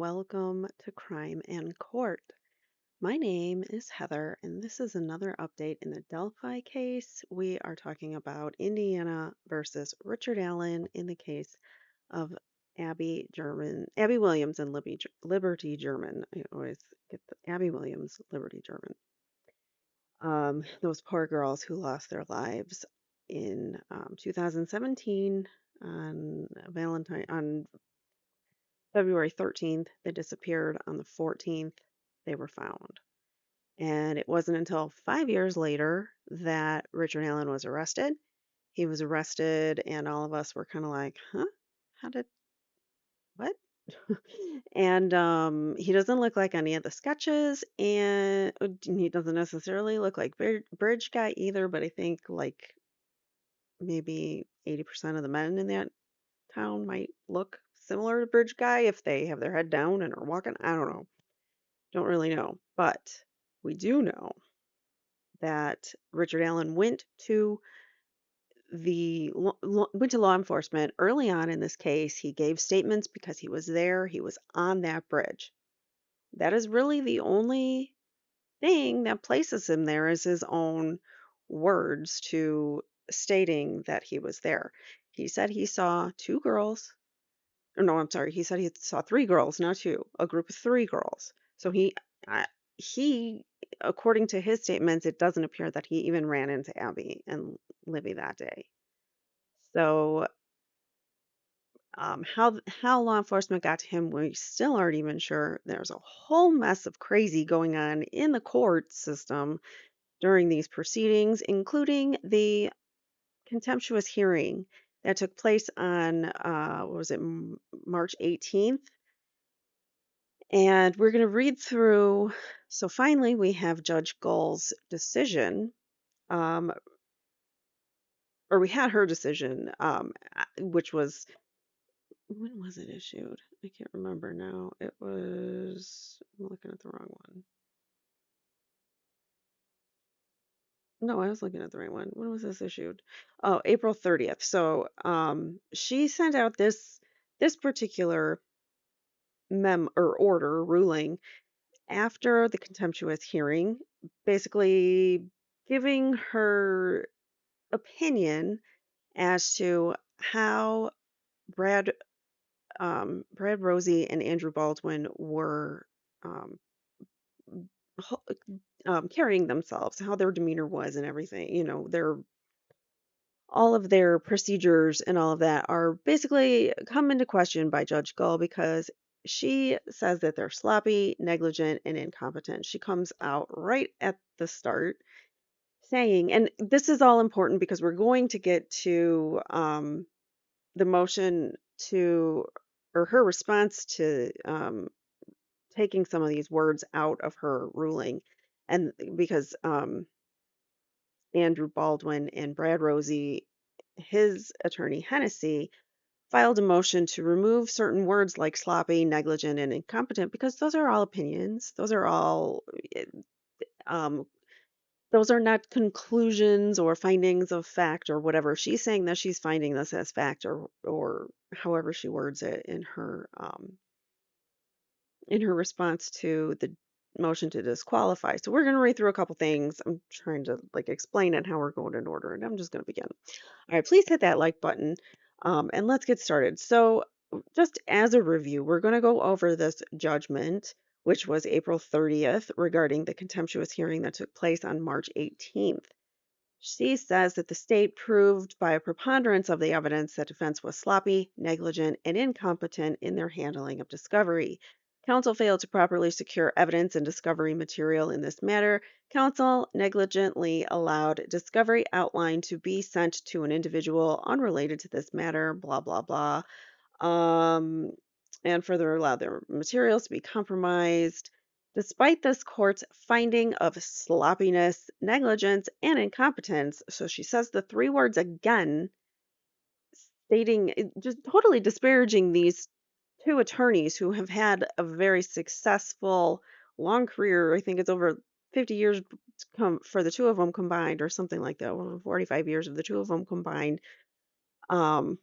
welcome to Crime and Court. My name is Heather, and this is another update in the Delphi case. We are talking about Indiana versus Richard Allen in the case of Abby Williams, and Liberty German. I always get the Abby Williams, Liberty German. Those poor girls who lost their lives in 2017 on February 13th. They disappeared on the 14th. They were found. And it wasn't until 5 years later that Richard Allen was arrested. He was arrested, and all of us were kind of like, huh? How did, what? And he doesn't look like any of the sketches, and he doesn't necessarily look like Bridge Guy either, but I think like maybe 80% of the men in that town might look similar to Bridge Guy if they have their head down and are walking. I don't know. Don't really know. But we do know that Richard Allen went to law enforcement early on in this case. He gave statements because he was there. He was on that bridge. That is really the only thing that places him there, is his own words to stating that he was there. He said he saw two girls. Or no, I'm sorry. He said he saw three girls, not two, a group of three girls. So uh, he, according to his statements, it doesn't appear that he even ran into Abby and Libby that day. So, how law enforcement got to him, we still aren't even sure. There's a whole mess of crazy going on in the court system during these proceedings, including the contemptuous hearing that took place on what was it, March 18th. And we're going to read through. So finally, we have Judge Gull's decision, um, or we had her decision, which was, when was it issued? I can't remember now. I'm looking at the wrong one. No, I was looking at the right one. When was this issued? Oh, April 30th. So she sent out this particular mem or order ruling after the contemptuous hearing, basically giving her opinion as to how Brad, Brad Rosie and Andrew Baldwin were um, ho- carrying themselves, how their demeanor was, and everything. Their all of their procedures and all of that are basically come into question by Judge Gull because she says that they're sloppy, negligent, and incompetent. She comes out right at the start saying, and this is all important because we're going to get to the motion to, or her response to taking some of these words out of her ruling. And because Andrew Baldwin and Brad Rosie, his attorney Hennessy, filed a motion to remove certain words like sloppy, negligent, and incompetent because those are all opinions. Um, those are not conclusions or findings of fact or whatever. She's saying that she's finding this as fact, or however she words it in her response to the motion to disqualify. So we're going to read through a couple things. I'm trying to like explain it how we're going in order, and I'm just going to begin. All right, please hit that like button, and let's get started. So just as a review, we're going to go over this judgment, which was April 30th, regarding the contemptuous hearing that took place on March 18th. She says that the state proved by a preponderance of the evidence that defense was sloppy, negligent, and incompetent in their handling of discovery. Counsel failed to properly secure evidence and discovery material in this matter. Counsel negligently allowed discovery outline to be sent to an individual unrelated to this matter, blah, blah, blah. And further allowed their materials to be compromised. Despite this court's finding of sloppiness, negligence, and incompetence, so she says the three words again, stating, just totally disparaging these two attorneys who have had a very successful, long career. I think it's over 50 years for the two of them combined, or something like that, over 45 years of the two of them combined, um,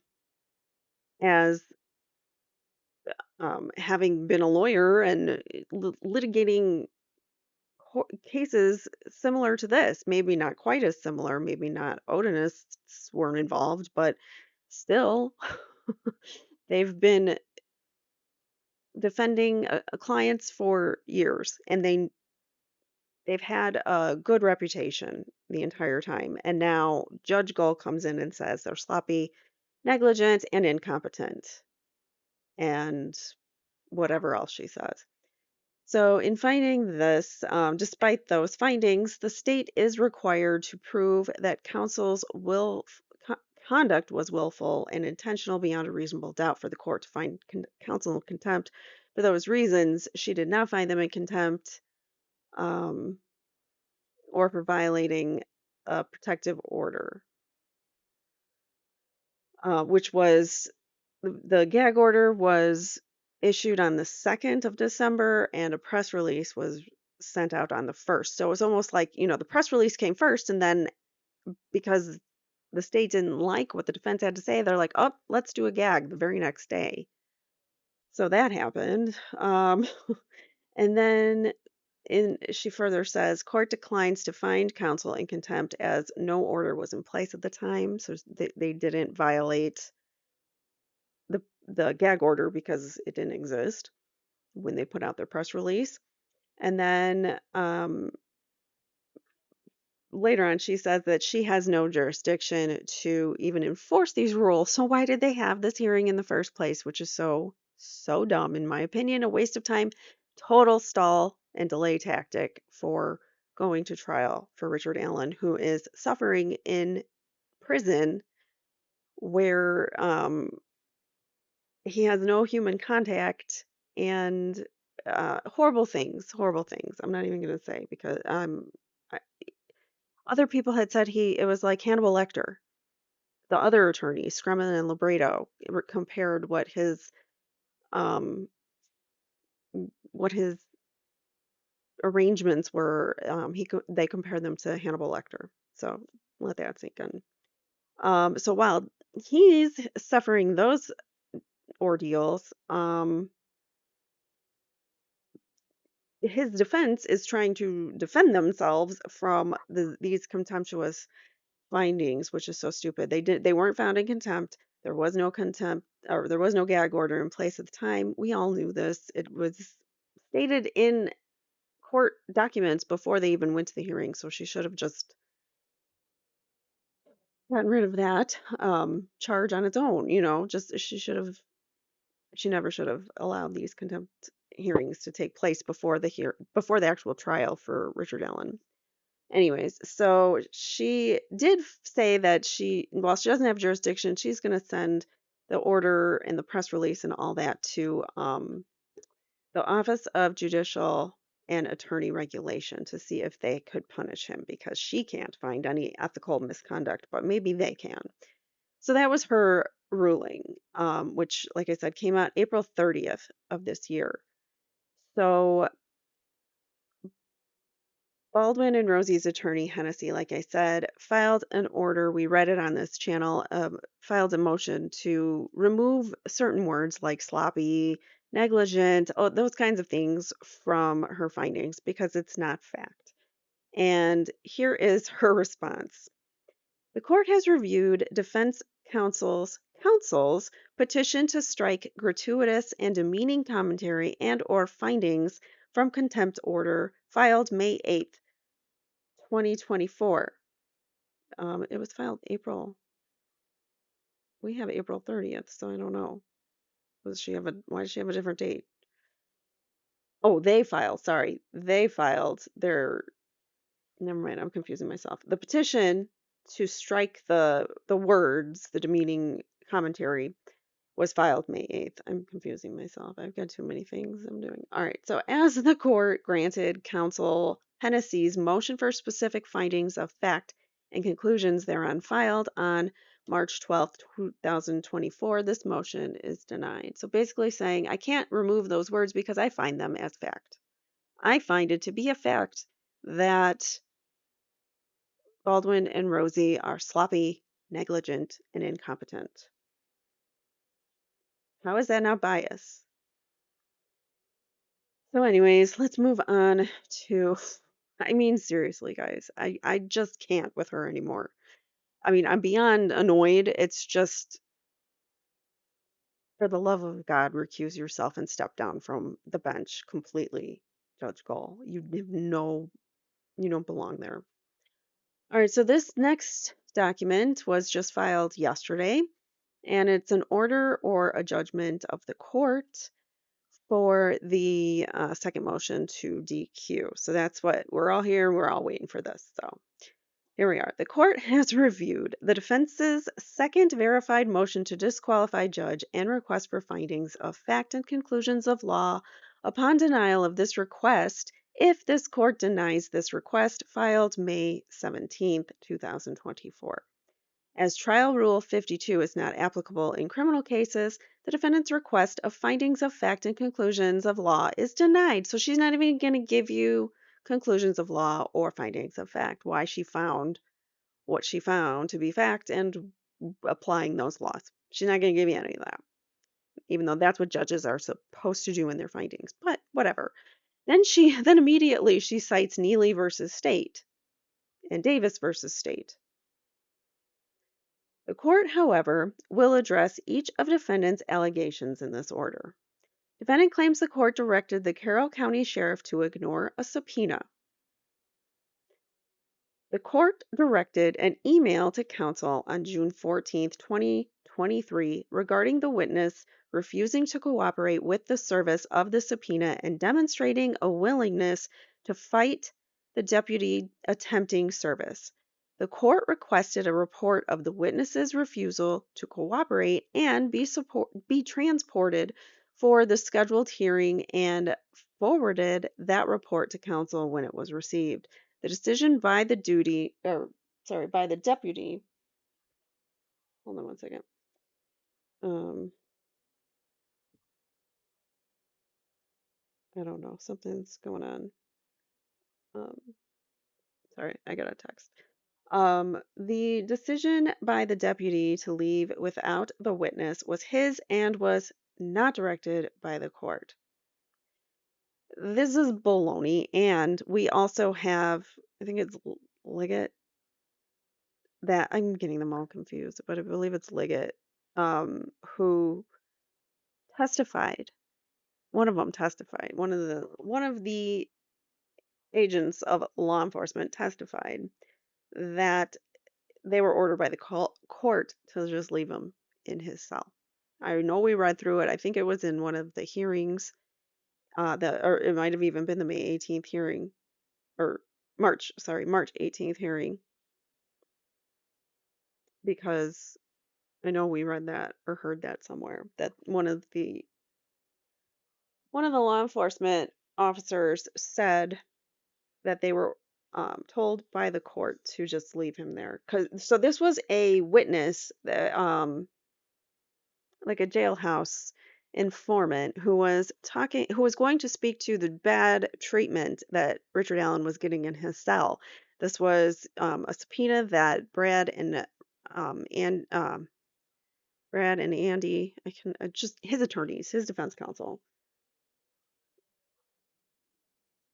as having been a lawyer and litigating cases similar to this, maybe not quite as similar, maybe not Odinists weren't involved, but still, they've been defending clients for years, and they've had a good reputation the entire time. And now Judge Gull comes in and says they're sloppy, negligent, and incompetent, and whatever else she says. So, in finding this, despite those findings, the state is required to prove that counsel's co- conduct was willful and intentional beyond a reasonable doubt for the court to find counsel in contempt. For those reasons, she did not find them in contempt, um, or for violating a protective order, which was the gag order was issued on the 2nd of December, and a press release was sent out on the 1st. So it was almost like, the press release came first, and then because the state didn't like what the defense had to say, they're like, oh, let's do a gag the very next day. So that happened. And then she further says, court declines to find counsel in contempt as no order was in place at the time. So they didn't violate the gag order because it didn't exist when they put out their press release. And then later on, she says that she has no jurisdiction to even enforce these rules. So why did they have this hearing in the first place, which is so dumb, in my opinion, a waste of time, total stall and delay tactic for going to trial for Richard Allen, who is suffering in prison where he has no human contact and horrible things, horrible things. I'm not even going to say because I, other people had said it was like Hannibal Lecter. The other attorneys, Scremin and Libreto, compared um, what his arrangements were. They compared them to Hannibal Lecter. So let that sink in. So while he's suffering those ordeals, his defense is trying to defend themselves from these contemptuous findings, which is so stupid. They weren't found in contempt. There was no contempt, or there was no gag order in place at the time. We all knew this. It was stated in court documents before they even went to the hearing. So she should have just gotten rid of that charge on its own. Just she never should have allowed these contempt hearings to take place before the actual trial for Richard Allen. Anyways, so she did say that while she doesn't have jurisdiction, she's going to send the order and the press release and all that to the Office of Judicial and Attorney Regulation to see if they could punish him because she can't find any ethical misconduct, but maybe they can. So that was her ruling, which, like I said, came out April 30th of this year. So Baldwin and Rosie's attorney, Hennessy, like I said, filed an order. We read it on this channel, filed a motion to remove certain words like sloppy, negligent, those kinds of things from her findings because it's not fact. And here is her response. The court has reviewed defense counsel's petition to strike gratuitous and demeaning commentary and or findings from contempt order filed May 8th, 2024. It was filed April. We have April 30th, so I don't know. Why does she have a different date? Oh, they filed. Sorry. They filed never mind, I'm confusing myself. The petition to strike the words, the demeaning commentary, was filed May 8th. I'm confusing myself. I've got too many things I'm doing. All right. So, as the court granted counsel Hennessy's motion for specific findings of fact and conclusions thereon filed on March 12th, 2024, this motion is denied. So, basically saying I can't remove those words because I find them as fact. I find it to be a fact that Baldwin and Rosie are sloppy, negligent, and incompetent. How is that not bias? So, anyways, let's move on to. I mean, seriously, guys, I just can't with her anymore. I mean, I'm beyond annoyed. It's just, for the love of God, recuse yourself and step down from the bench completely, Judge Gull. You don't belong there. All right, so this next document was just filed yesterday, and it's an order or a judgment of the court for the second motion to DQ. So that's what we're all here. We're all waiting for this. So here we are. The court has reviewed the defense's second verified motion to disqualify judge and request for findings of fact and conclusions of law. Upon denial of this request, if this court denies this request, filed May 17th, 2024. As Trial Rule 52 is not applicable in criminal cases, the defendant's request of findings of fact and conclusions of law is denied. So she's not even going to give you conclusions of law or findings of fact, why she found what she found to be fact and applying those laws. She's not going to give you any of that, even though that's what judges are supposed to do in their findings. But whatever. Then immediately she cites Neely versus State and Davis versus State. The court, however, will address each of defendant's allegations in this order. Defendant claims the court directed the Carroll County Sheriff to ignore a subpoena. The court directed an email to counsel on June 14, 2023, regarding the witness refusing to cooperate with the service of the subpoena and demonstrating a willingness to fight the deputy attempting service. The court requested a report of the witness's refusal to cooperate and be transported for the scheduled hearing and forwarded that report to counsel when it was received. The decision by the by the deputy. Hold on one second. Um, I don't know. Something's going on. Um, sorry, I got a text. The decision by the deputy to leave without the witness was his and was not directed by the court. This is baloney, and we also have, I think it's Liggett, that I'm getting them all confused, but I believe it's Liggett, who testified. One of them testified. One of the agents of law enforcement testified that they were ordered by the court to just leave him in his cell. I know we read through it. I think it was in one of the hearings, or it might have even been the May 18th hearing, or March 18th hearing, because I know we read that or heard that somewhere, that one of the law enforcement officers said that they were told by the court to just leave him there. So this was a witness, that, like a jailhouse informant, who was going to speak to the bad treatment that Richard Allen was getting in his cell. This was a subpoena that Brad and Andy, I can just his attorneys, his defense counsel.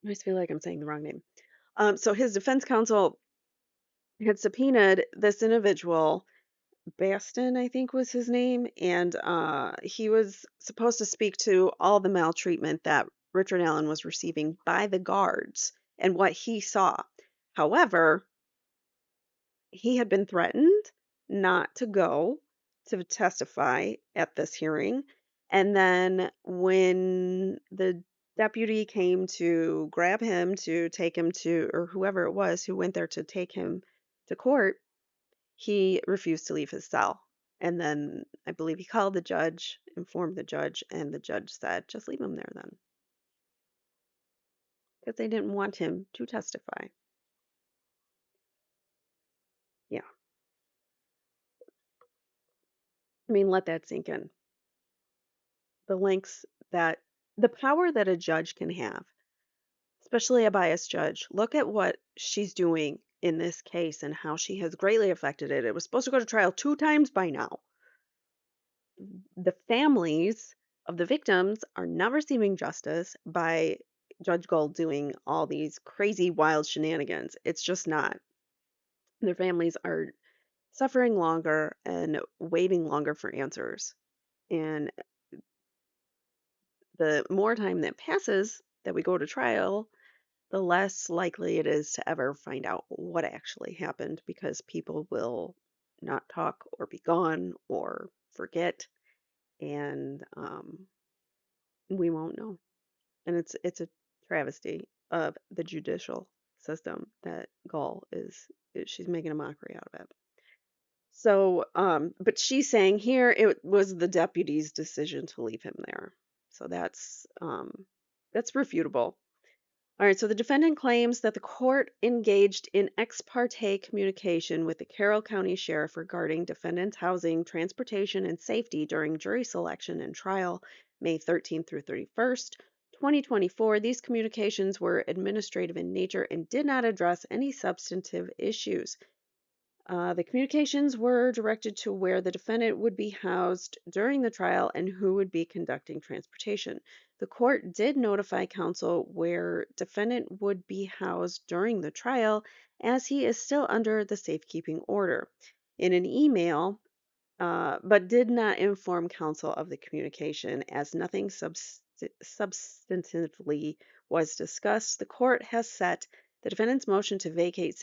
I just feel like I'm saying the wrong name. So his defense counsel had subpoenaed this individual, Baston, I think was his name, and he was supposed to speak to all the maltreatment that Richard Allen was receiving by the guards and what he saw. However, he had been threatened not to go to testify at this hearing. And then when the deputy came to grab him to take him to, or whoever it was who went there to take him to court, he refused to leave his cell. And then I believe he called the judge, informed the judge, and the judge said, just leave him there then. Because they didn't want him to testify. Yeah. I mean, let that sink in. The lengths that, the power that a judge can have, especially a biased judge. Look at what she's doing in this case and how she has greatly affected it. It was supposed to go to trial 2 times by now. The families of the victims are not receiving justice by Judge Gull doing all these crazy, wild shenanigans. It's just not. Their families are suffering longer and waiting longer for answers. And the more time that passes that we go to trial, the less likely it is to ever find out what actually happened because people will not talk or be gone or forget, and we won't know. And it's a travesty of the judicial system that Gull she's making a mockery out of it. So, but she's saying here it was the deputy's decision to leave him there. So that's refutable. All right, so the defendant claims that the court engaged in ex parte communication with the Carroll County Sheriff regarding defendant's housing, transportation, and safety during jury selection and trial, May 13th through 31st, 2024. These communications were administrative in nature and did not address any substantive issues. The communications were directed to where the defendant would be housed during the trial and who would be conducting transportation. The court did notify counsel where defendant would be housed during the trial, as he is still under the safekeeping order. In an email, but did not inform counsel of the communication as nothing substantively was discussed. The court has set the defendant's motion to vacate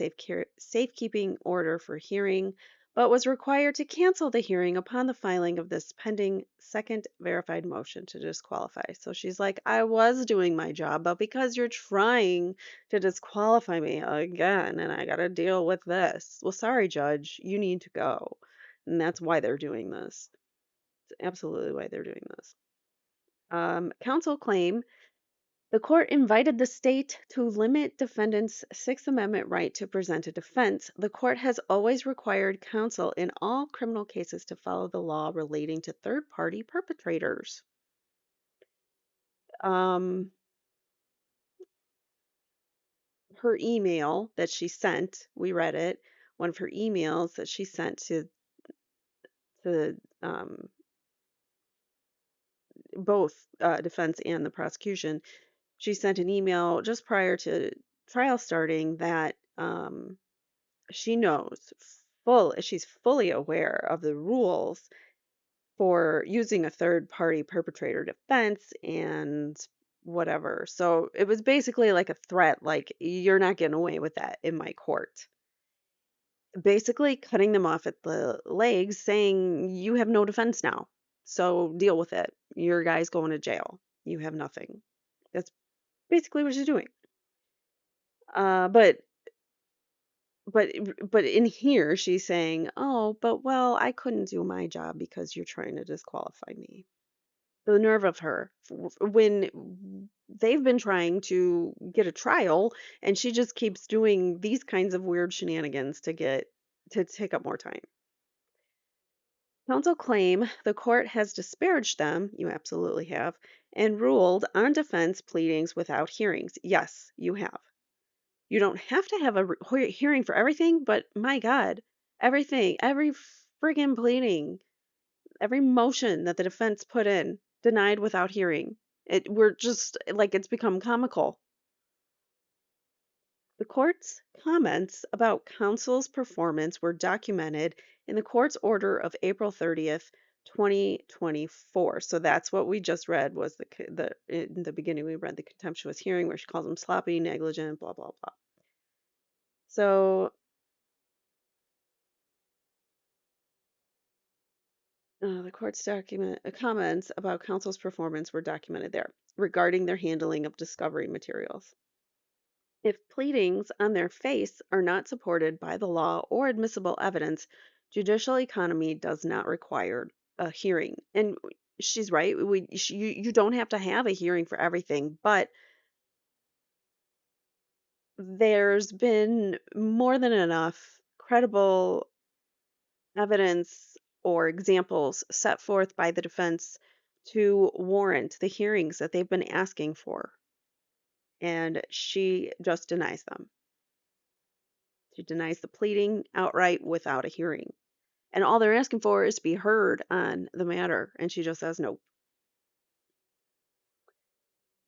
safekeeping order for hearing, but was required to cancel the hearing upon the filing of this pending second verified motion to disqualify. So she's like, I was doing my job, but because you're trying to disqualify me again and I got to deal with this, well, sorry, judge, you need to go. And that's why they're doing this. It's absolutely why they're doing this. Counsel claim the court invited the state to limit defendant's Sixth Amendment right to present a defense. The court has always required counsel in all criminal cases to follow the law relating to third-party perpetrators. Her email that she sent, we read it, one of her emails that she sent to both defense and the prosecution. She sent an email just prior to trial starting that she knows she's fully aware of the rules for using a third party perpetrator defense and whatever. So it was basically like a threat, like, you're not getting away with that in my court. Basically cutting them off at the legs, saying, you have no defense now. So deal with it. Your guy's going to jail. You have nothing. That's basically what she's doing. But but in here she's saying, "Oh, but well, I couldn't do my job because you're trying to disqualify me." The nerve of her when they've been trying to get a trial and she just keeps doing these kinds of weird shenanigans to take up more time. Counsel claim the court has disparaged them, you absolutely have, and ruled on defense pleadings without hearings. Yes, you have. You don't have to have a hearing for everything, but my God, everything, every friggin' pleading, every motion that the defense put in, denied without hearing. We're just like, it's become comical. The court's comments about counsel's performance were documented in the court's order of April 30th, 2024. So that's what we just read was in the beginning we read the contemptuous hearing where she calls him sloppy, negligent, blah, blah, blah. So the court's comments about counsel's performance were documented there regarding their handling of discovery materials. If pleadings on their face are not supported by the law or admissible evidence, judicial economy does not require a hearing. And she's right. You don't have to have a hearing for everything, but there's been more than enough credible evidence or examples set forth by the defense to warrant the hearings that they've been asking for. And she just denies them. She denies the pleading outright without a hearing. And all they're asking for is to be heard on the matter. And she just says no.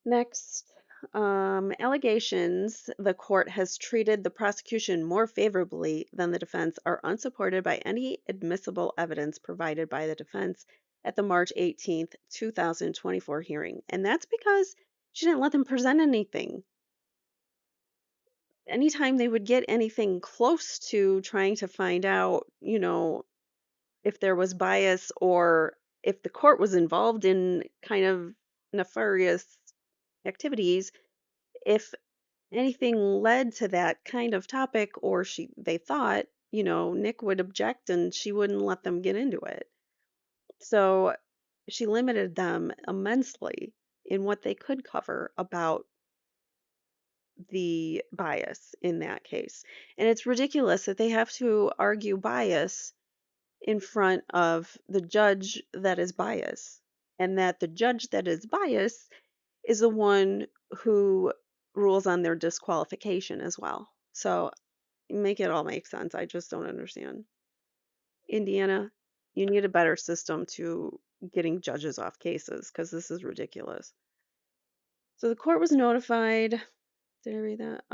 Next, allegations the court has treated the prosecution more favorably than the defense are unsupported by any admissible evidence provided by the defense at the March 18th, 2024 hearing. And that's because she didn't let them present anything. Anytime they would get anything close to trying to find out, if there was bias or if the court was involved in kind of nefarious activities, if anything led to that kind of topic or they thought, Nick would object and she wouldn't let them get into it. So she limited them immensely in what they could cover about the bias in that case. And it's ridiculous that they have to argue bias in front of the judge that is biased, and that the judge that is biased is the one who rules on their disqualification as well. So make it all make sense. I just don't understand. Indiana, you need a better system to getting judges off cases because this is ridiculous. So the court was notified. Did I read that?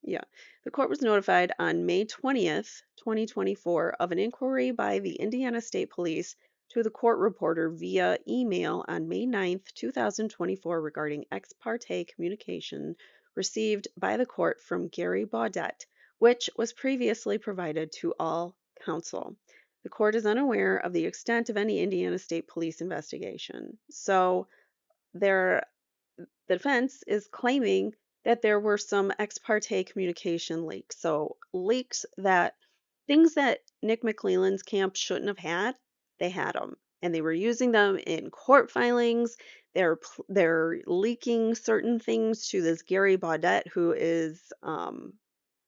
Yeah. The court was notified on May 20th, 2024, of an inquiry by the Indiana State Police to the court reporter via email on May 9th, 2024, regarding ex parte communication received by the court from Gary Baudette, which was previously provided to all counsel. The court is unaware of the extent of any Indiana State Police investigation. So there the defense is claiming that there were some ex parte communication leaks. So, leaks that things that Nick McClelland's camp shouldn't have had, they had them. And they were using them in court filings. They're leaking certain things to this Gary Baudette, who is, I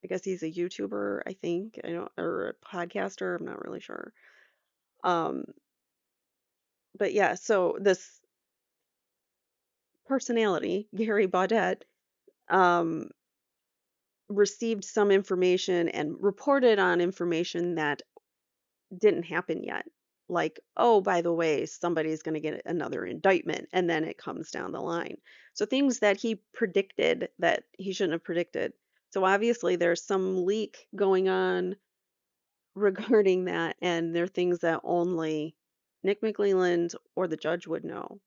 guess he's a YouTuber, I think, or a podcaster. I'm not really sure. Um, but yeah, so this personality, Gary Baudette, um, received some information and reported on information that didn't happen yet. Like, oh, by the way, somebody's going to get another indictment, and then it comes down the line. So things that he predicted that he shouldn't have predicted. So obviously there's some leak going on regarding that, and there are things that only Nick McClelland or the judge would know.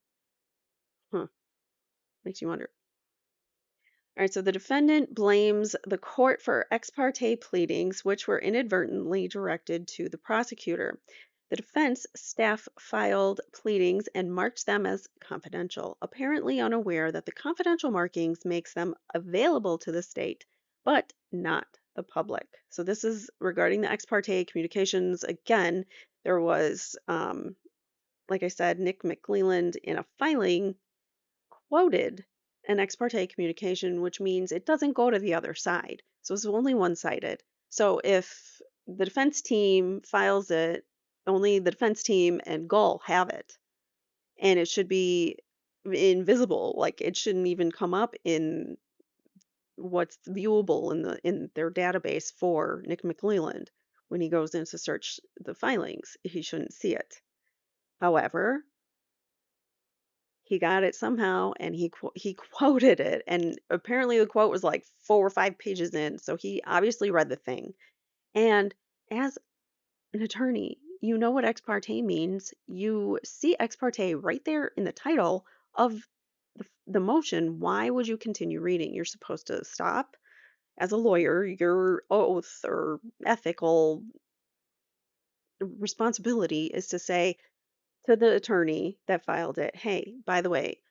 Huh, makes you wonder. All right, so the defendant blames the court for ex parte pleadings, which were inadvertently directed to the prosecutor. The defense staff filed pleadings and marked them as confidential, apparently unaware that the confidential markings makes them available to the state, but not the public. So this is regarding the ex parte communications. Again, there was, like I said, Nick McClelland in a filing quoted an ex parte communication, which means it doesn't go to the other side. So it's only one sided. So if the defense team files it, only the defense team and Gull have it. And it should be invisible. Like it shouldn't even come up in what's viewable in their database for Nick McClelland. When he goes in to search the filings, he shouldn't see it. However, he got it somehow and he quoted it, and apparently the quote was like 4 or 5 pages in, so he obviously read the thing. And as an attorney, you know what ex parte means. You see ex parte right there in the title of the motion. Why would you continue reading? You're supposed to stop. As a lawyer, your oath or ethical responsibility is to say to the attorney that filed it, hey, by the way,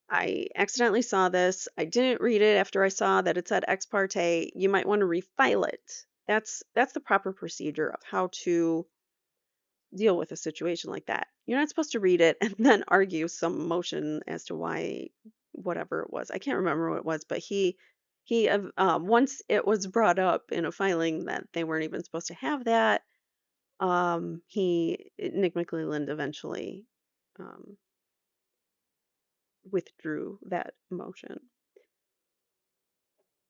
I accidentally saw this. I didn't read it after I saw that it said ex parte. You might want to refile it. That's the proper procedure of how to deal with a situation like that. You're not supposed to read it and then argue some motion as to why whatever it was. I can't remember what it was, but once it was brought up in a filing that they weren't even supposed to have that, Nick McClelland eventually um, withdrew that motion.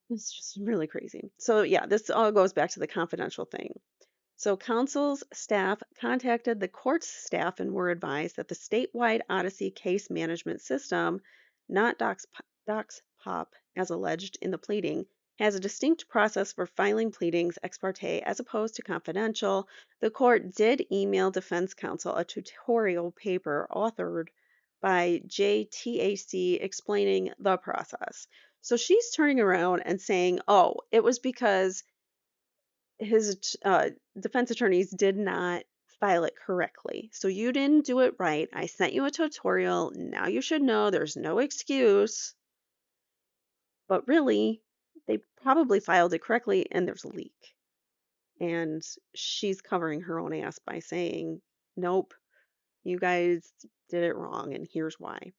It's just really crazy. So yeah, this all goes back to the confidential thing. So, counsel's staff contacted the court's staff and were advised that the statewide Odyssey case management system, not DocsPop as alleged in the pleading, has a distinct process for filing pleadings ex parte as opposed to confidential. The court did email defense counsel a tutorial paper authored by JTAC explaining the process. So she's turning around and saying, oh, it was because his defense attorneys did not file it correctly. So you didn't do it right. I sent you a tutorial. Now you should know there's no excuse. But really, they probably filed it correctly and there's a leak. And she's covering her own ass by saying, nope, you guys did it wrong and here's why.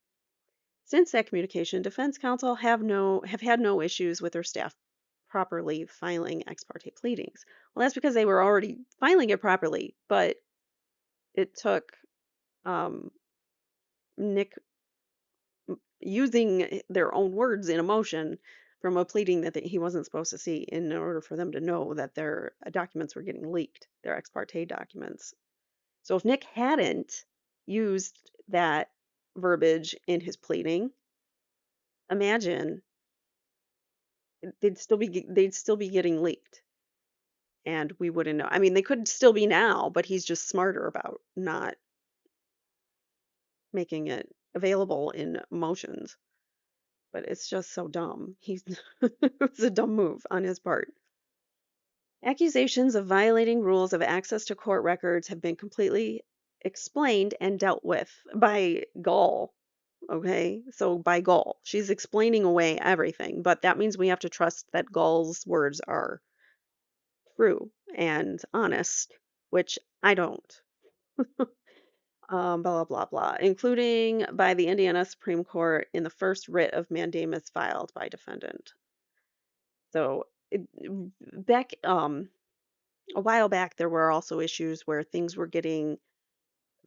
Since that communication, defense counsel have had no issues with their staff properly filing ex parte pleadings. Well, that's because they were already filing it properly, but it took Nick using their own words in a motion from a pleading that he wasn't supposed to see in order for them to know that their documents were getting leaked, their ex parte documents. So if Nick hadn't used that verbiage in his pleading, imagine they'd still be getting leaked and we wouldn't know. I mean, they could still be now, but he's just smarter about not making it available in motions. But it's just so dumb. It was a dumb move on his part. Accusations of violating rules of access to court records have been completely explained and dealt with by Gull. Okay, so by Gull, she's explaining away everything, but that means we have to trust that Gull's words are true and honest, which I don't. Blah, blah, blah, blah, including by the Indiana Supreme Court in the first writ of mandamus filed by defendant. So back a while back, there were also issues where things were getting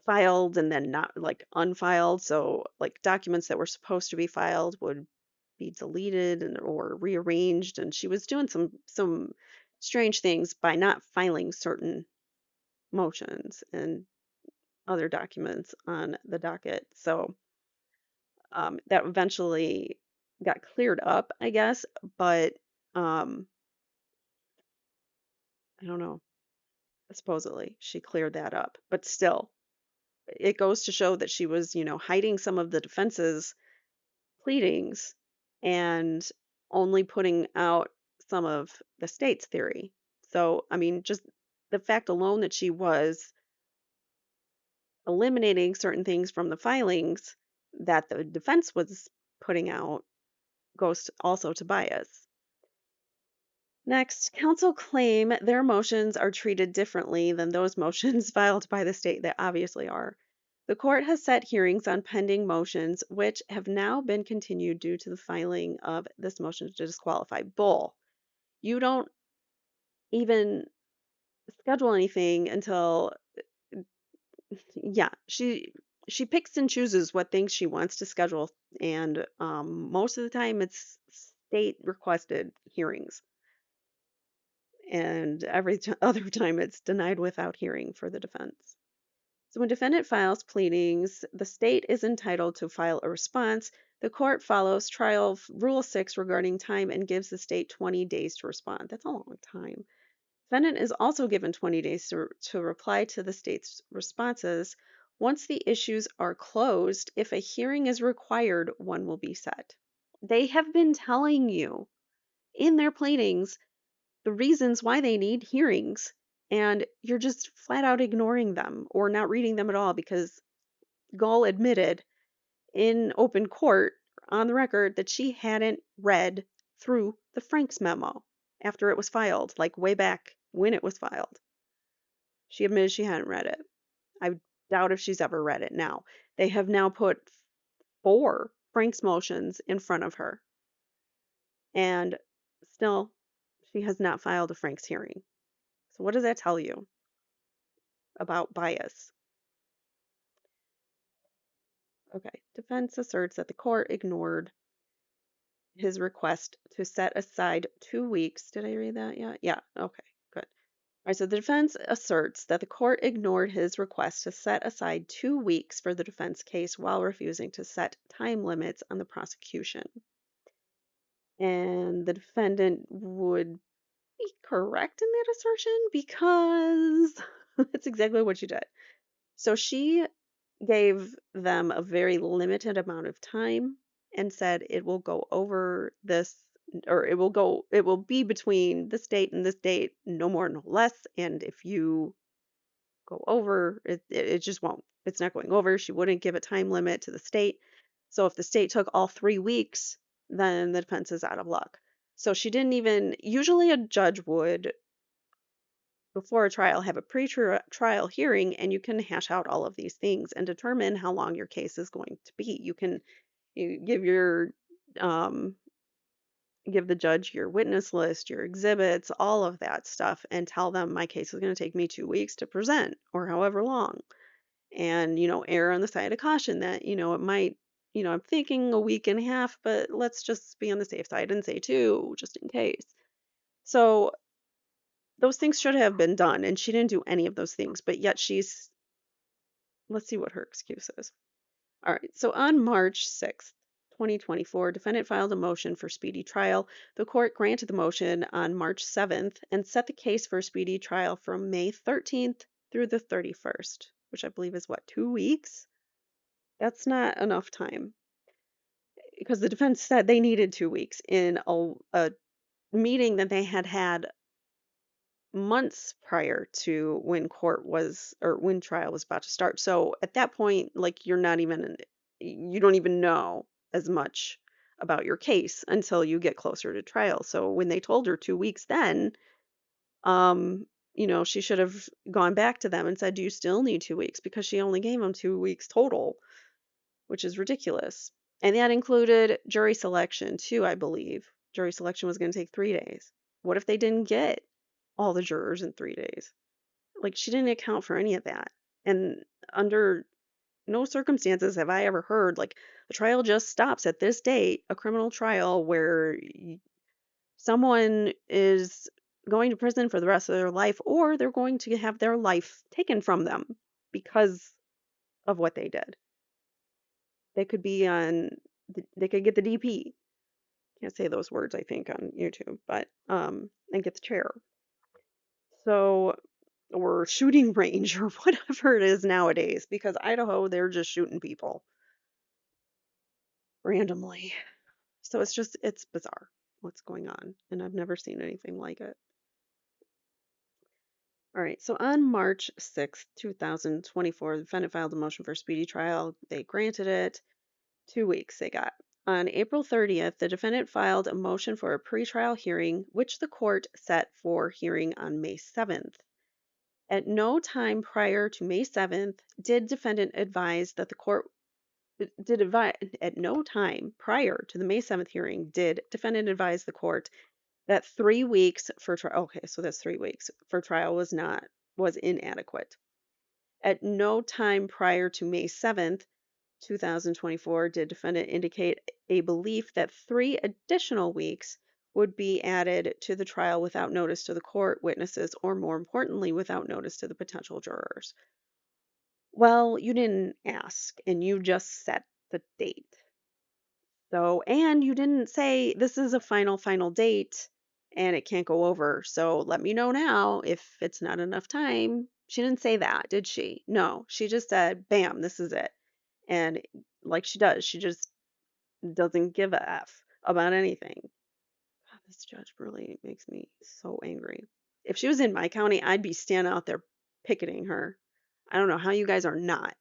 filed and then not like unfiled. So like documents that were supposed to be filed would be deleted or rearranged, and she was doing some strange things by not filing certain motions and other documents on the docket. So that eventually got cleared up, I guess, but I don't know. Supposedly, she cleared that up, but still, it goes to show that she was, hiding some of the defense's pleadings and only putting out some of the state's theory. So, I mean, just the fact alone that she was eliminating certain things from the filings that the defense was putting out goes also to bias. Next, counsel claim their motions are treated differently than those motions filed by the state that obviously are. The court has set hearings on pending motions, which have now been continued due to the filing of this motion to disqualify. Bull. You don't even schedule anything until, yeah, she picks and chooses what things she wants to schedule, and most of the time it's state requested hearings. And every other time it's denied without hearing for the defense. So when defendant files pleadings, the state is entitled to file a response. The court follows trial rule 6 regarding time and gives the state 20 days to respond. That's a long time. Defendant is also given 20 days to reply to the state's responses. Once the issues are closed, if a hearing is required, one will be set. They have been telling you in their pleadings the reasons why they need hearings, and you're just flat out ignoring them or not reading them at all because Gull admitted in open court on the record that she hadn't read through the Franks memo after it was filed, like way back when it was filed. She admitted she hadn't read it. I doubt if she's ever read it now. They have now put 4 Franks motions in front of her, and still she has not filed a Franks hearing. So what does that tell you about bias? Okay, defense asserts that the court ignored his request to set aside 2 weeks. Did I read that yet? Yeah, okay, good. All right, so the defense asserts that the court ignored his request to set aside 2 weeks for the defense case while refusing to set time limits on the prosecution. And the defendant would be correct in that assertion because that's exactly what she did. So she gave them a very limited amount of time and said it will go over this, or it will be between this date and this date, no more, no less. And if you go over, it just won't. It's not going over. She wouldn't give a time limit to the state. So if the state took all 3 weeks, then the defense is out of luck. So she didn't even, usually a judge would, before a trial, have a pre-trial hearing, and you can hash out all of these things and determine how long your case is going to be. You um, give the judge your witness list, your exhibits, all of that stuff, and tell them my case is going to take me 2 weeks to present, or however long. And err on the side of caution that it might, I'm thinking a week and a half, but let's just be on the safe side and say 2, just in case. So those things should have been done, and she didn't do any of those things, but yet let's see what her excuse is. All right, so on March 6th, 2024, defendant filed a motion for speedy trial. The court granted the motion on March 7th and set the case for a speedy trial from May 13th through the 31st, which I believe is what, 2 weeks? That's not enough time because the defense said they needed 2 weeks in a meeting that they had months prior to when when trial was about to start. So at that point, like you don't even know as much about your case until you get closer to trial. So when they told her 2 weeks then, she should have gone back to them and said, "Do you still need 2 weeks?" Because she only gave them 2 weeks total, which is ridiculous. And that included jury selection too, I believe. Jury selection was going to take 3 days. What if they didn't get all the jurors in 3 days? Like, she didn't account for any of that. And under no circumstances have I ever heard, like, the trial just stops at this date, a criminal trial where someone is going to prison for the rest of their life, or they're going to have their life taken from them because of what they did. They could be they could get the DP. Can't say those words, I think, on YouTube, but and get the chair. So, or shooting range or whatever it is nowadays, because Idaho, they're just shooting people randomly. So it's bizarre what's going on, and I've never seen anything like it. All right, so on March 6th, 2024, the defendant filed a motion for a speedy trial. They granted it. 2 weeks they got. On April 30th, the defendant filed a motion for a pretrial hearing, which the court set for hearing on May 7th. At no time prior to May 7th did defendant advise that the court did advise at no time prior to the May 7th hearing did defendant advise the court that 3 weeks for trial. Okay, so that's 3 weeks for trial was inadequate. At no time prior to May 7th, 2024, did defendant indicate a belief that 3 additional weeks would be added to the trial without notice to the court, witnesses, or more importantly, without notice to the potential jurors. Well, you didn't ask, and you just set the date. So, and you didn't say this is a final date and it can't go over. So let me know now if it's not enough time. She didn't say that, did she? No, she just said, bam, this is it. And like she does, she just doesn't give a F about anything. God, this judge really makes me so angry. If she was in my county, I'd be standing out there picketing her. I don't know how you guys are not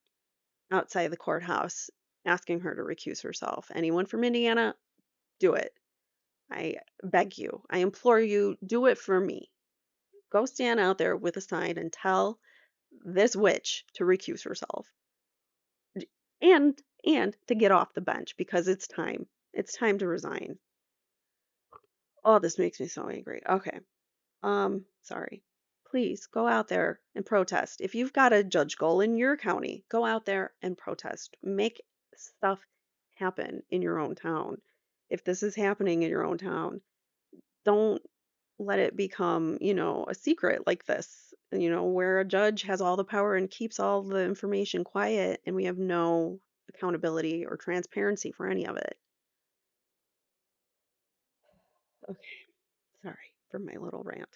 outside the courthouse asking her to recuse herself. Anyone from Indiana, do it. I beg you. I implore you, do it for me. Go stand out there with a sign and tell this witch to recuse herself. And to get off the bench because it's time. It's time to resign. Oh, this makes me so angry. Okay. Sorry. Please go out there and protest. If you've got a Judge Gull in your county, go out there and protest. Make stuff happen in your own town. If this is happening in your own town, don't let it become, a secret like this, where a judge has all the power and keeps all the information quiet and we have no accountability or transparency for any of it. Okay, sorry for my little rant.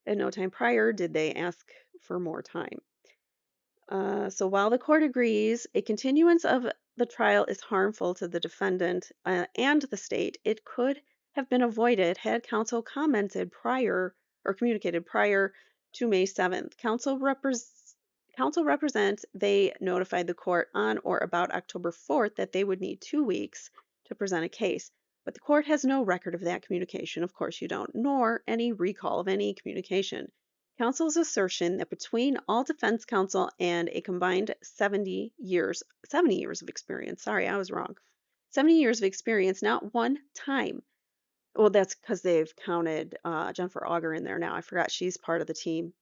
At no time prior did they ask for more time. So while the court agrees a continuance of the trial is harmful to the defendant and the state, it could have been avoided had counsel commented prior or communicated prior to May 7th. Counsel represents they notified the court on or about October 4th that they would need 2 weeks to present a case. But the court has no record of that communication. Of course, you don't, nor any recall of any communication. Counsel's assertion that between all defense counsel and a combined 70 years of experience, sorry, I was wrong, 70 years of experience, not one time. Well, that's because they've counted Jennifer Auger in there now. I forgot she's part of the team.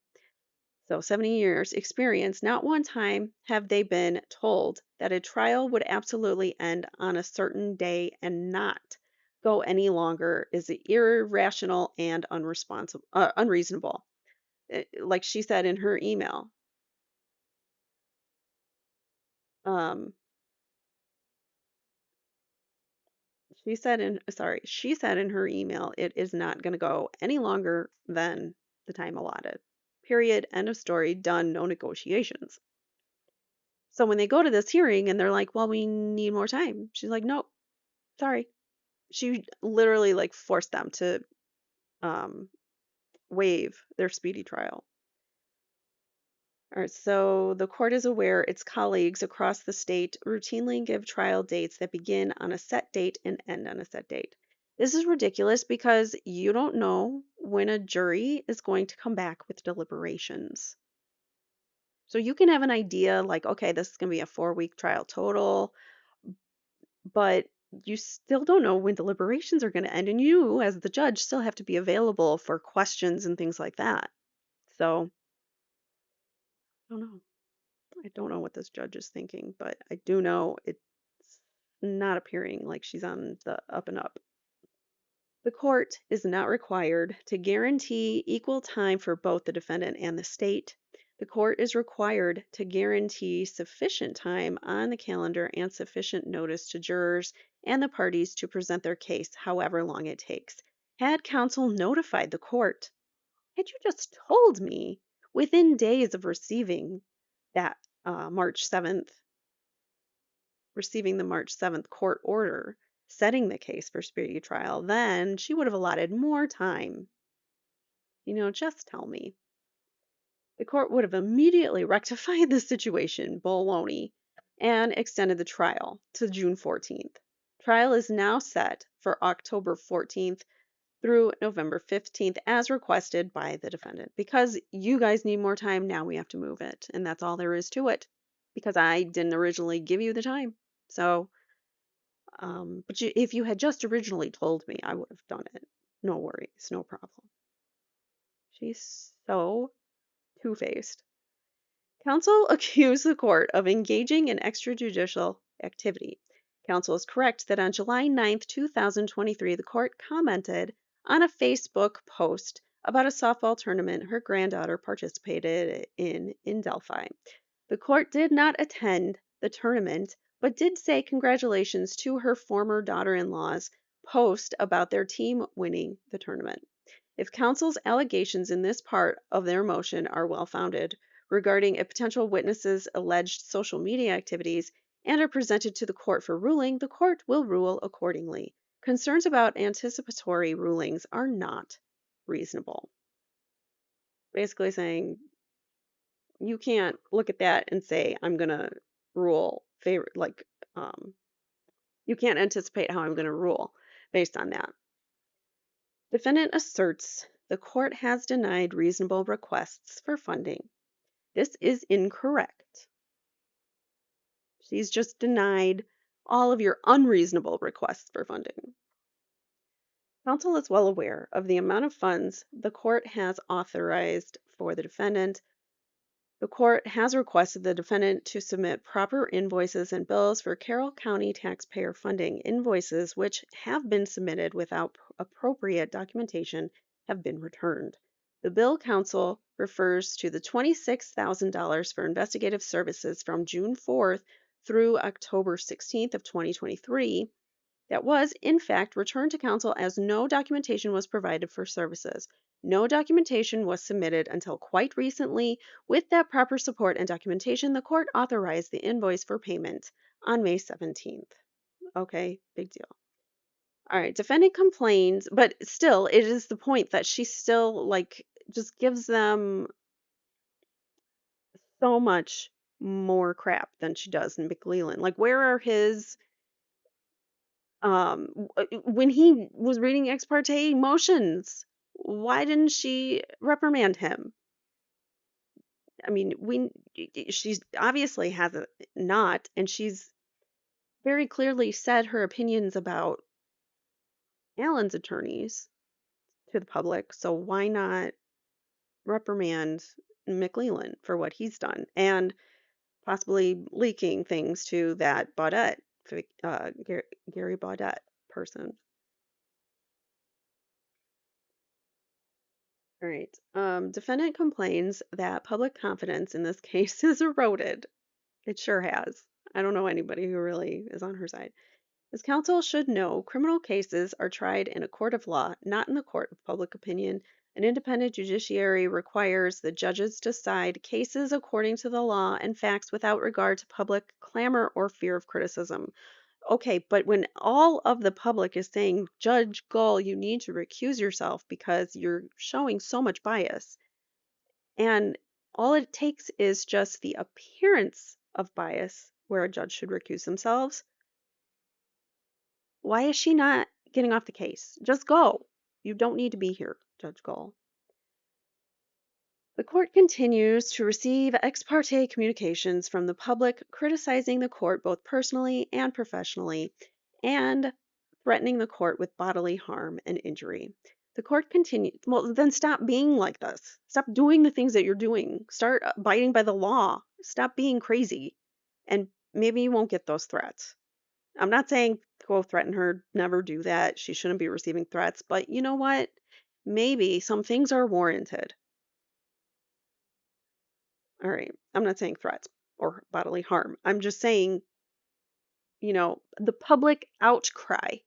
So 70 years experience, not one time have they been told that a trial would absolutely end on a certain day and not go any longer is irrational and unreasonable. Like she said in her email. Um, she said in her email, it is not going to go any longer than the time allotted. Period. End of story. Done. No negotiations. So when they go to this hearing and they're like, well, we need more time. She's like, nope, sorry. She literally like forced them to um, waive their speedy trial. All right, so the court is aware its colleagues across the state routinely give trial dates that begin on a set date and end on a set date. This is ridiculous because you don't know when a jury is going to come back with deliberations. So you can have an idea like, okay, this is going to be a 4-week trial total, but you still don't know when deliberations are going to end. And you, as the judge, still have to be available for questions and things like that. So I don't know. I don't know what this judge is thinking, but I do know it's not appearing like she's on the up and up. The court is not required to guarantee equal time for both the defendant and the state. The court is required to guarantee sufficient time on the calendar and sufficient notice to jurors and the parties to present their case, however long it takes. Had counsel notified the court, had you just told me within days of receiving that March 7th, receiving the March 7th court order setting the case for speedy trial, then she would have allotted more time. Just tell me. The court would have immediately rectified the situation, baloney, and extended the trial to June 14th. Trial is now set for October 14th through November 15th as requested by the defendant. Because you guys need more time, now we have to move it. And that's all there is to it. Because I didn't originally give you the time. So, but if you had just originally told me, I would have done it. No worries, no problem. She's so two-faced. Counsel accused the court of engaging in extrajudicial activity. Counsel is correct that on July 9th, 2023, the court commented on a Facebook post about a softball tournament her granddaughter participated in Delphi. The court did not attend the tournament, but did say congratulations to her former daughter-in-law's post about their team winning the tournament. If counsel's allegations in this part of their motion are well-founded regarding a potential witness's alleged social media activities and are presented to the court for ruling, the court will rule accordingly. Concerns about anticipatory rulings are not reasonable. Basically saying you can't look at that and say, I'm going to rule favor, you can't anticipate how I'm going to rule based on that. Defendant asserts the court has denied reasonable requests for funding. This is incorrect. She's just denied all of your unreasonable requests for funding. Counsel is well aware of the amount of funds the court has authorized for the defendant. The court has requested the defendant to submit proper invoices and bills for Carroll County taxpayer funding. Invoices which have been submitted without appropriate documentation have been returned. The bill counsel refers to the $26,000 for investigative services from June 4th through October 16th of 2023 that was, in fact, returned to counsel as no documentation was provided for services. No documentation was submitted until quite recently. With that proper support and documentation, the court authorized the invoice for payment on May 17th. Okay, big deal. All right, defendant complains, but still, it is the point that she still, like, just gives them so much more crap than she does in McLeland. Like, where are his when he was reading ex parte motions, why didn't she reprimand him? I mean, she's obviously has it not, and she's very clearly said her opinions about Alan's attorneys to the public, so why not reprimand McLeland for what he's done and possibly leaking things to that Baudette, Gary Baudette person? All right. Defendant complains that public confidence in this case is eroded. It sure has. I don't know anybody who really is on her side. As counsel should know, criminal cases are tried in a court of law, not in the court of public opinion. An independent judiciary requires the judges decide cases according to the law and facts without regard to public clamor or fear of criticism. Okay, but when all of the public is saying, Judge Gull, you need to recuse yourself because you're showing so much bias, and all it takes is just the appearance of bias where a judge should recuse themselves, why is she not getting off the case? Just go. You don't need to be here, Judge Gull. The court continues to receive ex parte communications from the public criticizing the court both personally and professionally and threatening the court with bodily harm and injury. The court continues, well, then stop being like this. Stop doing the things that you're doing. Start abiding by the law. Stop being crazy. And maybe you won't get those threats. I'm not saying go threaten her, never do that. She shouldn't be receiving threats, but you know what? Maybe some things are warranted. All right. I'm not saying threats or bodily harm. I'm just saying, the public outcry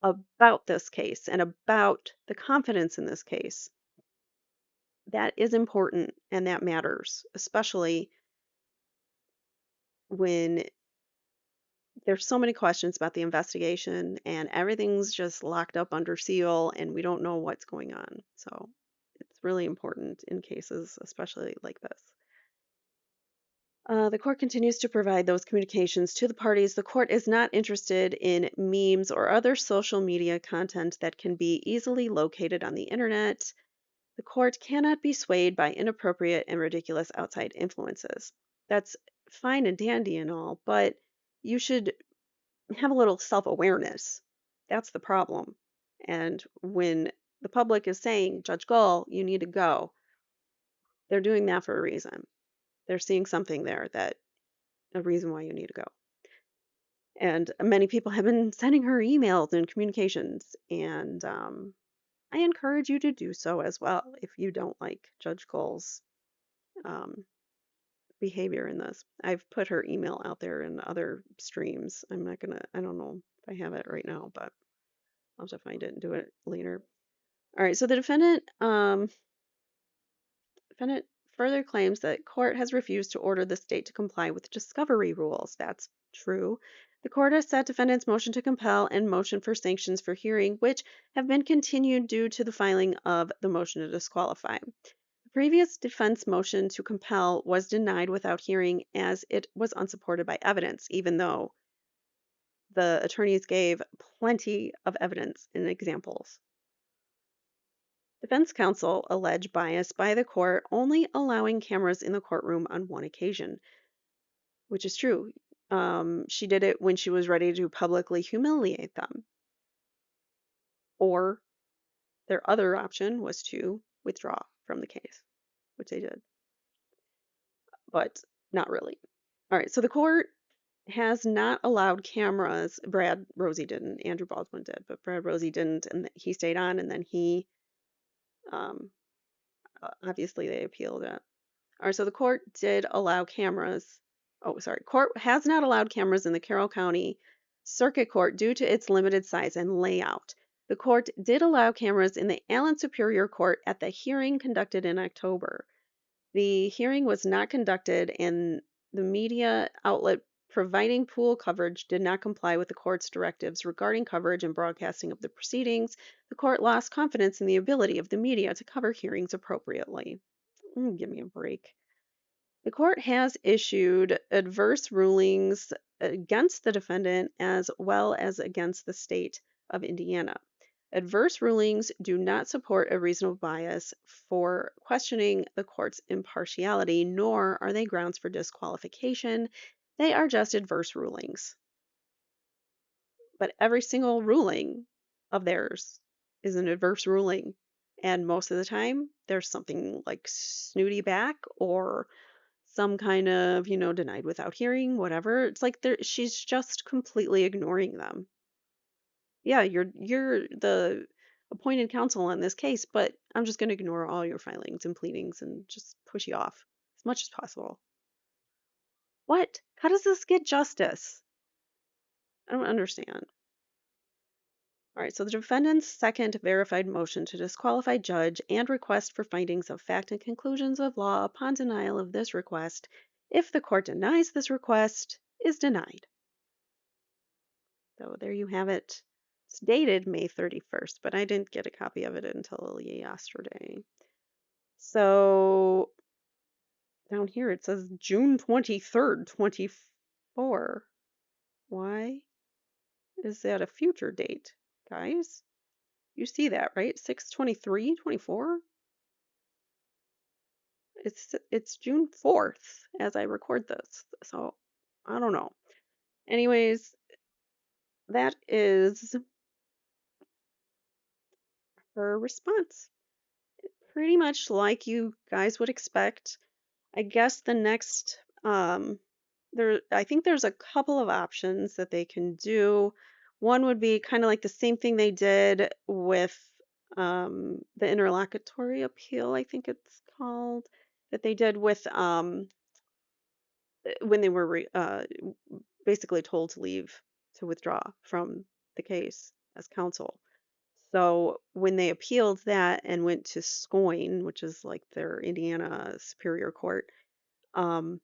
about this case and about the confidence in this case, that is important and that matters, especially when there's so many questions about the investigation and everything's just locked up under seal and we don't know what's going on. So it's really important in cases, especially like this. The court continues to provide those communications to the parties. The court is not interested in memes or other social media content that can be easily located on the internet. The court cannot be swayed by inappropriate and ridiculous outside influences. That's fine and dandy and all, but you should have a little self awareness. That's the problem. And when the public is saying, Judge Gull, you need to go, they're doing that for a reason. They're seeing something there that a reason why you need to go. And many people have been sending her emails and communications, and I encourage you to do so as well if you don't like Judge Gull's um, behavior in this. I've put her email out there in other streams. I don't know if I have it right now, but I'll have to find it and do it later. All right, so the defendant further claims that court has refused to order the state to comply with discovery rules. That's true. The court has set defendant's motion to compel and motion for sanctions for hearing, which have been continued due to the filing of the motion to disqualify. The previous defense motion to compel was denied without hearing as it was unsupported by evidence, even though the attorneys gave plenty of evidence and examples. Defense counsel alleged bias by the court only allowing cameras in the courtroom on one occasion, which is true. She did it when she was ready to publicly humiliate them. Or their other option was to withdraw from the case, which they did, but not really. All right, so the court has not allowed cameras. Rosie didn't, Andrew Baldwin did, but Rosie didn't, and he stayed on, and then he Um, Obviously, they appealed it. All right, so the court did allow cameras. Oh, sorry. Court has not allowed cameras in the Carroll County Circuit Court due to its limited size and layout. The court did allow cameras in the Allen Superior Court at the hearing conducted in October. The hearing was not conducted, and the media outlet providing pool coverage did not comply with the court's directives regarding coverage and broadcasting of the proceedings. The court lost confidence in the ability of the media to cover hearings appropriately. Give me a break. The court has issued adverse rulings against the defendant as well as against the state of Indiana. Adverse rulings do not support a reasonable bias for questioning the court's impartiality, nor are they grounds for disqualification. They are just adverse rulings. But every single ruling of theirs is an adverse ruling. And most of the time, there's something like snooty back or some kind of, denied without hearing, whatever. It's like she's just completely ignoring them. Yeah, you're the appointed counsel on this case, but I'm just going to ignore all your filings and pleadings and just push you off as much as possible. What? How does this get justice? I don't understand. All right, so the defendant's second verified motion to disqualify judge and request for findings of fact and conclusions of law upon denial of this request, if the court denies this request, is denied. So there you have it. It's dated May 31st, but I didn't get a copy of it until yesterday. So down here it says June 23rd, 24. Why is that a future date, guys? You see that, right? 6/23/24. It's June 4th as I record this. So I don't know. Anyways, that is her response. Pretty much like you guys would expect. I guess the next I think there's a couple of options that they can do. One would be kind of like the same thing they did with the interlocutory appeal, I think it's called, that they did with when they were basically told to leave, to withdraw from the case as counsel. So when they appealed that and went to Scoyne, which is like their Indiana Superior Court, um,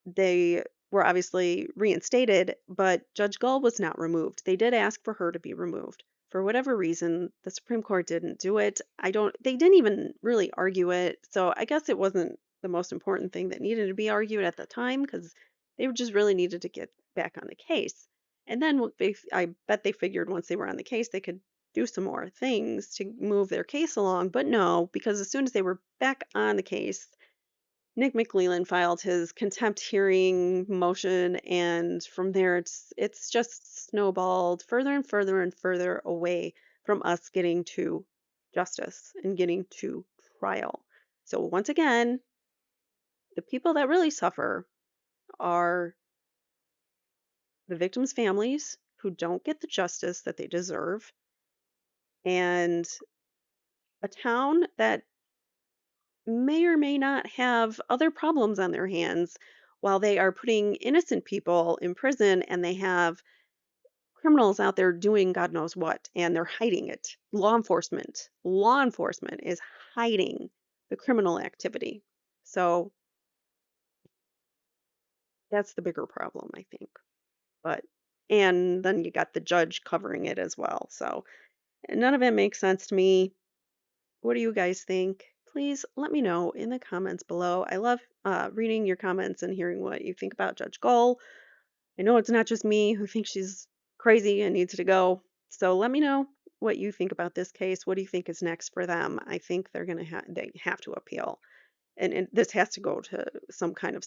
they were obviously reinstated, but Judge Gull was not removed. They did ask for her to be removed. For whatever reason, the Supreme Court didn't do it. They didn't even really argue it. So I guess it wasn't the most important thing that needed to be argued at the time because they just really needed to get back on the case. And then I bet they figured once they were on the case, they could do some more things to move their case along. But no, because as soon as they were back on the case, Nick McLeland filed his contempt hearing motion, and from there it's just snowballed further and further and further away from us getting to justice and getting to trial. So once again, the people that really suffer are the victims' families who don't get the justice that they deserve, and a town that may or may not have other problems on their hands while they are putting innocent people in prison and they have criminals out there doing God knows what and they're hiding it. Law enforcement is hiding the criminal activity. So that's the bigger problem, I think. But and then you got the judge covering it as well. So none of it makes sense to me. What do you guys think? Please let me know in the comments below. I love reading your comments and hearing what you think about Judge Gull. I know it's not just me who thinks she's crazy and needs to go. So let me know what you think about this case. What do you think is next for them? I think they have to appeal, and this has to go to some kind of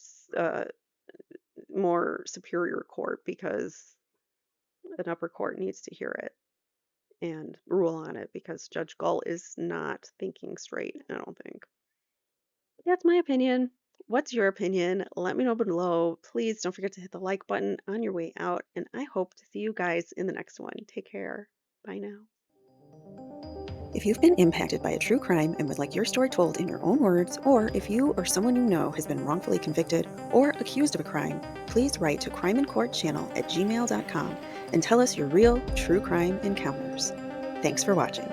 more superior court because an upper court needs to hear it and rule on it because Judge Gull is not thinking straight, I don't think. That's my opinion. What's your opinion? Let me know below. Please don't forget to hit the like button on your way out, and I hope to see you guys in the next one. Take care. Bye now. If you've been impacted by a true crime and would like your story told in your own words, or if you or someone you know has been wrongfully convicted or accused of a crime, please write to crimeincourtchannel@gmail.com and tell us your real true crime encounters. Thanks for watching.